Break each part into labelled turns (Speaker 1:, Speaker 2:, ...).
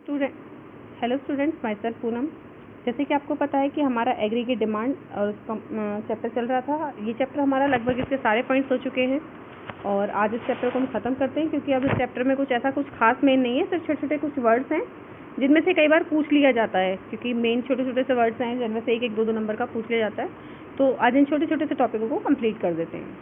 Speaker 1: Student hello students, my self Poonam. जैसे कि आपको पता है कि हमारा एग्री की डिमांड और उसका चैप्टर चल रहा था। ये चैप्टर हमारा लगभग इसके सारे पॉइंट्स हो चुके हैं और आज इस चैप्टर को हम ख़त्म करते हैं, क्योंकि अब इस चैप्टर में कुछ ऐसा कुछ खास मेन नहीं है, सिर्फ छोटे छोटे कुछ वर्ड्स हैं जिनमें से कई बार पूछ लिया जाता है, क्योंकि मेन छोटे छोटे से वर्ड्स हैं जिनमें से एक एक दो दो नंबर का पूछ लिया जाता है। तो आज इन छोटे छोटे से टॉपिकों को कंप्लीट कर देते हैं।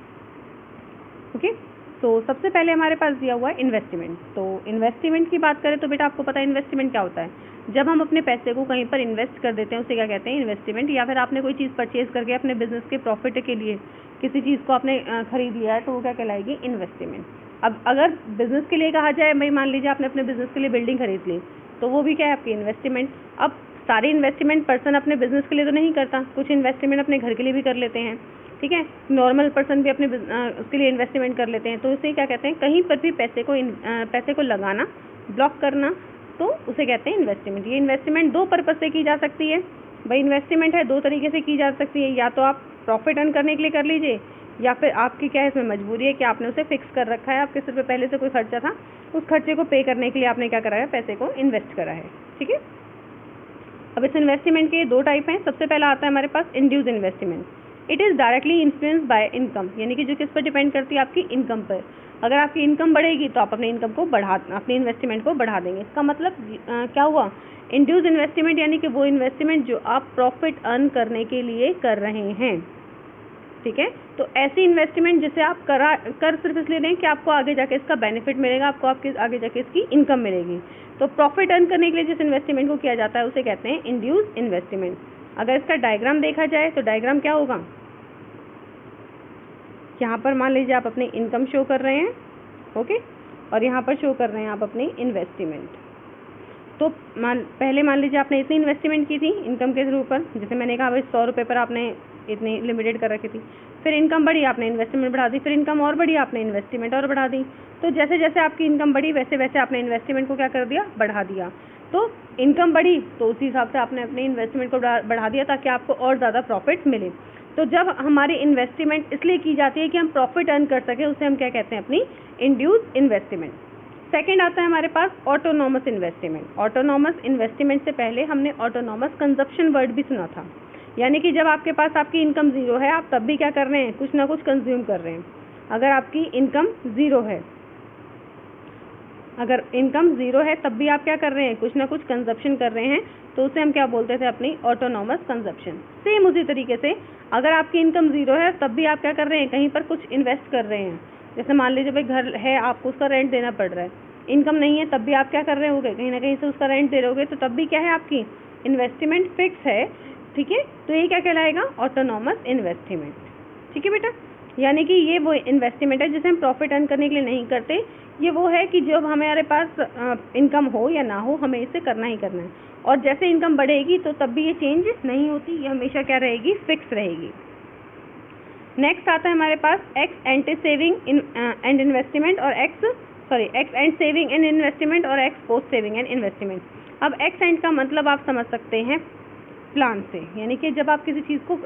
Speaker 1: ओके, तो सबसे पहले हमारे पास दिया हुआ है इन्वेस्टमेंट। तो इन्वेस्टमेंट की बात करें तो बेटा आपको पता है इन्वेस्टमेंट क्या होता है। जब हम अपने पैसे को कहीं पर इन्वेस्ट कर देते हैं उसे क्या कहते हैं, इन्वेस्टमेंट। या फिर आपने कोई चीज़ परचेज करके अपने बिजनेस के प्रॉफिट के लिए किसी चीज़ को आपने खरीद लिया है तो वो क्या कहलाएगी, इन्वेस्टमेंट। अब अगर बिजनेस के लिए कहा जाए, भाई मान लीजिए आपने अपने बिजनेस के लिए बिल्डिंग खरीद ली, तो वो भी क्या है, आपकी इन्वेस्टमेंट। अब सारी इन्वेस्टमेंट पर्सन अपने बिजनेस के लिए तो नहीं करता, कुछ इन्वेस्टमेंट अपने घर के लिए भी कर लेते हैं, ठीक है। नॉर्मल पर्सन भी अपने उसके लिए इन्वेस्टमेंट कर लेते हैं। तो इसे क्या कहते हैं, कहीं पर भी पैसे को लगाना, ब्लॉक करना, तो उसे कहते हैं इन्वेस्टमेंट। ये इन्वेस्टमेंट दो पर्पज से की जा सकती है। भाई इन्वेस्टमेंट है, दो तरीके से की जा सकती है। या तो आप प्रॉफिट अर्न करने के लिए कर लीजिए, या फिर आपकी क्या है, इसमें मजबूरी है कि आपने उसे फिक्स कर रखा है, आपके सिर पे पहले से कोई खर्चा था, उस खर्चे को पे करने के लिए आपने क्या करा है, पैसे को इन्वेस्ट करा है, ठीक है। अब इस इन्वेस्टमेंट के दो टाइप हैं। सबसे पहला आता है हमारे पास induced investment. It is directly influence by income, यानी कि जो किस पर डिपेंड करती है, आपकी इनकम पर। अगर आपकी इनकम बढ़ेगी तो आप अपनी इनकम को अपनी इन्वेस्टमेंट को बढ़ा देंगे। इसका मतलब क्या हुआ, इंड्यूस इन्वेस्टमेंट यानी कि वो इन्वेस्टमेंट जो आप प्रॉफिट अर्न करने के लिए कर रहे हैं, ठीक है। तो ऐसी इन्वेस्टमेंट जिसे आप कर सिर्फ इसलिए रहे हैं कि आपको आगे जाके इसका बेनिफिट मिलेगा, आपको आपके आगे जाके इसकी इनकम मिलेगी। तो प्रॉफिट अर्न करने के लिए जिस इन्वेस्टमेंट को किया जाता है उसे कहते हैं इंड्यूस इन्वेस्टमेंट। अगर इसका डायग्राम देखा जाए तो डायग्राम क्या होगा, यहाँ पर मान लीजिए आप अपनी इनकम शो कर रहे हैं, ओके, और यहाँ पर शो कर रहे हैं आप अपनी इन्वेस्टमेंट। तो पहले मान लीजिए आपने इतनी इन्वेस्टमेंट की थी इनकम के थ्रू पर, जैसे मैंने कहा भाई 100 रुपये पर आपने इतनी लिमिटेड कर रखी थी। फिर इनकम बढ़ी, आपने इन्वेस्टमेंट बढ़ा दी, फिर इनकम और बढ़ी, आपने इन्वेस्टमेंट और बढ़ा दी। तो जैसे जैसे आपकी इनकम बढ़ी वैसे वैसे आपने इन्वेस्टमेंट को क्या कर दिया, बढ़ा दिया। तो इनकम बढ़ी तो उसी हिसाब से आपने अपनी इन्वेस्टमेंट को बढ़ा दिया ताकि आपको और ज़्यादा प्रॉफिट मिले। तो जब हमारी इन्वेस्टमेंट इसलिए की जाती है कि हम प्रॉफिट अर्न कर सके, उसे हम क्या कहते हैं, अपनी इंड्यूस इन्वेस्टमेंट। सेकंड आता है हमारे पास ऑटोनॉमस इन्वेस्टमेंट। ऑटोनॉमस इन्वेस्टमेंट से पहले हमने ऑटोनॉमस कंजप्शन वर्ड भी सुना था, यानी कि जब आपके पास आपकी इनकम जीरो है, आप तब भी क्या कर रहे हैं, कुछ ना कुछ कंज्यूम कर रहे हैं। अगर आपकी इनकम जीरो है, अगर इनकम जीरो है तब भी आप क्या कर रहे हैं, कुछ ना कुछ कंजप्शन कर रहे हैं, तो उसे हम क्या बोलते थे, अपनी ऑटोनॉमस कंजप्शन। सेम उसी तरीके से अगर आपकी इनकम जीरो है तब भी आप क्या कर रहे हैं, कहीं पर कुछ इन्वेस्ट कर रहे हैं। जैसे मान लीजिए भाई घर है, आपको उसका रेंट देना पड़ रहा है, इनकम नहीं है तब भी आप क्या कर रहे होगे, कहीं ना कहीं से उसका रेंट दे रहे होगे, तो तब भी क्या है, आपकी इन्वेस्टमेंट फिक्स है, ठीक है। तो ये क्या कहलाएगा, ऑटोनॉमस इन्वेस्टमेंट, ठीक है बेटा। यानी कि ये वो इन्वेस्टमेंट है जिसे हम प्रॉफिट अर्न करने के लिए नहीं करते। ये वो है कि जब हमारे पास इनकम हो या ना हो, हमें इसे करना ही करना है। और जैसे इनकम बढ़ेगी तो तब भी ये चेंज नहीं होती, ये हमेशा क्या रहेगी, फिक्स रहेगी। नेक्स्ट आता है हमारे पास ex ante saving and investment और ex ante saving and investment और ex post saving and investment. अब एक्स एंड का मतलब आप समझ सकते हैं प्लान से, यानी कि जब आप किसी चीज़ को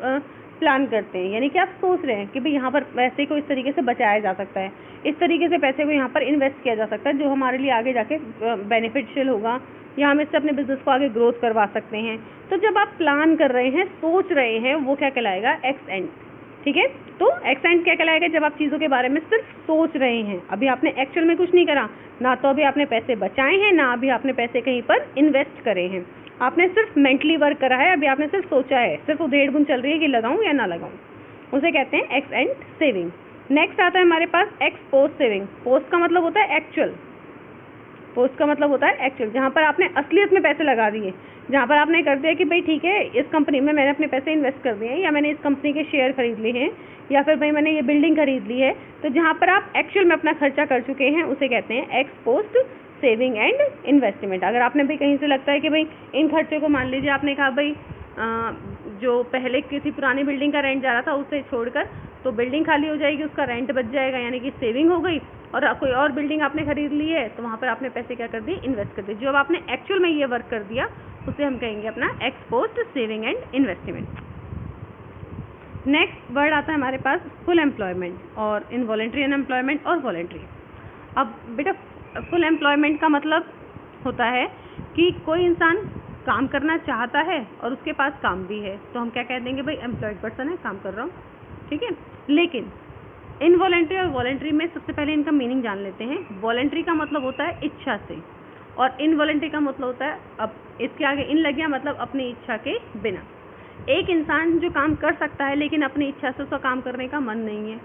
Speaker 1: प्लान करते हैं, यानी कि आप सोच रहे हैं कि भाई यहाँ पर पैसे को इस तरीके से बचाया जा सकता है, इस तरीके से पैसे को यहाँ पर इन्वेस्ट किया जा सकता है जो हमारे लिए आगे जाके बेनिफिशियल होगा, या हम इससे अपने बिजनेस को आगे ग्रोथ करवा सकते हैं। तो जब आप प्लान कर रहे हैं, सोच रहे हैं, वो क्या कहलाएगा, एक्स एंड, ठीक है। तो एक्स एंड क्या कहलाएगा, जब आप चीज़ों के बारे में सिर्फ सोच रहे हैं, अभी आपने एक्चुअल में कुछ नहीं करा, ना तो अभी आपने पैसे बचाए हैं, ना अभी आपने पैसे कहीं पर इन्वेस्ट करे हैं, आपने सिर्फ मेंटली वर्क करा है, अभी आपने सिर्फ सोचा है, सिर्फ उधेड़ बुन चल रही है कि लगाऊं या ना लगाऊं, उसे कहते हैं एक्स एंड सेविंग। नेक्स्ट आता है हमारे पास एक्स पोस्ट सेविंग। पोस्ट का मतलब होता है एक्चुअल, पोस्ट का मतलब होता है एक्चुअल, जहाँ पर आपने असलियत में पैसे लगा दिए, जहाँ पर आपने कर दिया कि भाई ठीक है, इस कंपनी में मैंने अपने पैसे इन्वेस्ट कर दिए हैं, या मैंने इस कंपनी के शेयर खरीद लिए हैं, या फिर भाई मैंने ये बिल्डिंग खरीद ली है। तो जहाँ पर आप एक्चुअल में अपना खर्चा कर चुके हैं उसे कहते हैं x post saving and investment. अगर आपने भाई कहीं से लगता है कि भाई इन खर्चों को, मान लीजिए आपने कहा भाई जो पहले किसी पुरानी बिल्डिंग का रेंट जा रहा था उसे छोड़कर, तो बिल्डिंग खाली हो जाएगी, उसका रेंट बच जाएगा, यानी कि सेविंग हो गई। और कोई और बिल्डिंग आपने खरीद ली है तो वहाँ पर आपने पैसे क्या कर दिए, इन्वेस्ट कर दिए। जो आपने एक्चुअल में ये वर्क कर दिया उसे हम कहेंगे अपना x post saving and investment. Next word आता है हमारे पास फुल एम्प्लॉयमेंट और इनवॉलेंट्री अनएम्प्लॉयमेंट और वॉलेंट्री। अब बेटा फुल एम्प्लॉयमेंट का मतलब होता है कि कोई इंसान काम करना चाहता है और उसके पास काम भी है, तो हम क्या कह देंगे, भाई एम्प्लॉयड पर्सन है, काम कर रहा हूँ, ठीक है। लेकिन इनवॉलेंट्री और वॉलेंट्री में सबसे पहले इनका मीनिंग जान लेते हैं। वॉलेंट्री का मतलब होता है इच्छा से, और इनवॉलेंट्री का मतलब होता है, अब इसके आगे इन लग गया, मतलब अपनी इच्छा के बिना। एक इंसान जो काम कर सकता है लेकिन अपनी इच्छा से उसका काम करने का मन नहीं है,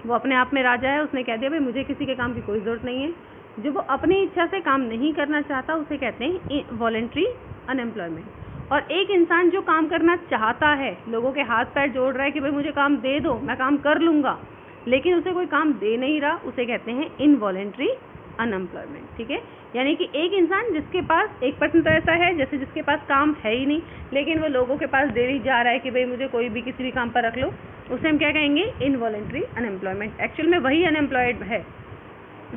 Speaker 1: वो अपने आप में राजा है, उसने कह दिया भाई मुझे किसी के काम की कोई ज़रूरत नहीं है, जो वो अपनी इच्छा से काम नहीं करना चाहता उसे कहते हैं वॉलेंट्री अनएम्प्लॉयमेंट। और एक इंसान जो काम करना चाहता है, लोगों के हाथ पैर जोड़ रहा है कि भाई मुझे काम दे दो, मैं काम कर लूँगा, लेकिन उसे कोई काम दे नहीं रहा, उसे कहते हैं इनवॉलेंट्री अनएम्प्लॉयमेंट, ठीक है। यानी कि एक इंसान जिसके पास 1% तो ऐसा है जैसे जिसके पास काम है ही नहीं, लेकिन वो लोगों के पास डेली जा रहा है कि भाई मुझे कोई भी किसी भी काम पर रख लो, उसे हम क्या कहेंगे, इनवॉलेंट्री अनएम्प्लॉयमेंट। एक्चुअल में वही अनएम्प्लॉयड है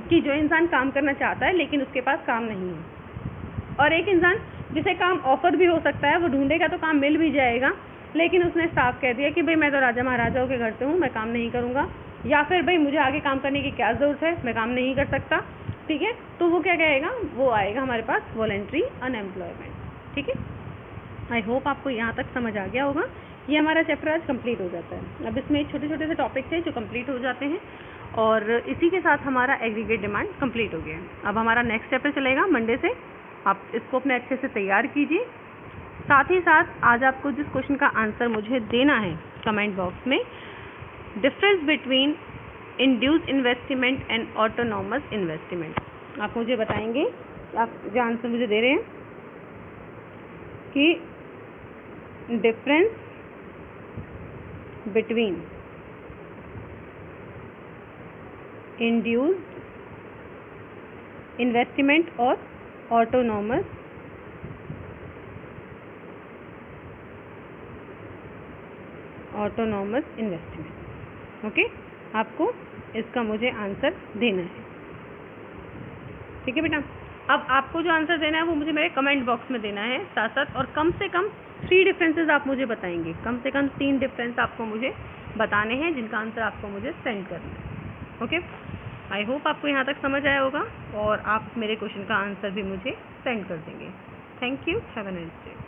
Speaker 1: कि जो इंसान काम करना चाहता है लेकिन उसके पास काम नहीं है। और एक इंसान जिसे काम ऑफर भी हो सकता है, वो ढूंढेगा तो काम मिल भी जाएगा, लेकिन उसने साफ कह दिया कि भाई मैं तो राजा महाराजाओं के घर से हूँ, मैं काम नहीं करूँगा, या फिर भाई मुझे आगे काम करने की क्या ज़रूरत है, मैं काम नहीं कर सकता, ठीक है। तो वो क्या कहेगा, वो आएगा हमारे पास वॉलेंट्री अनएम्प्लॉयमेंट, ठीक है। आई होप आपको यहाँ तक समझ आ गया होगा। ये हमारा चैप्टर आज कंप्लीट हो जाता है। अब इसमें छोटे छोटे से टॉपिक्स हैं जो कंप्लीट हो जाते हैं, और इसी के साथ हमारा एग्रीगेट डिमांड कंप्लीट हो गया है। अब हमारा नेक्स्ट चैप्टर चलेगा मंडे से, आप इसको अपने अच्छे से तैयार कीजिए। साथ ही साथ आज आपको जिस क्वेश्चन का आंसर मुझे देना है कमेंट बॉक्स में, difference between induced investment and autonomous investment, आप मुझे बताएंगे, आप जो आंसर मुझे दे रहे हैं कि डिफरेंस बिटवीन इंड्यूस्ड इन्वेस्टमेंट और ऑटोनॉमस इन्वेस्टमेंट। ओके, आपको इसका मुझे आंसर देना है, ठीक है बेटा। अब आपको जो आंसर देना है वो मुझे मेरे कमेंट बॉक्स में देना है साथ साथ, और कम से कम 3 डिफरेंसेस आप मुझे बताएंगे, कम से कम 3 डिफरेंस आपको मुझे बताने हैं जिनका आंसर आपको मुझे सेंड करना है। ओके, आई होप आपको यहाँ तक समझ आया होगा और आप मेरे क्वेश्चन का आंसर भी मुझे सेंड कर देंगे। Thank you, have a nice day.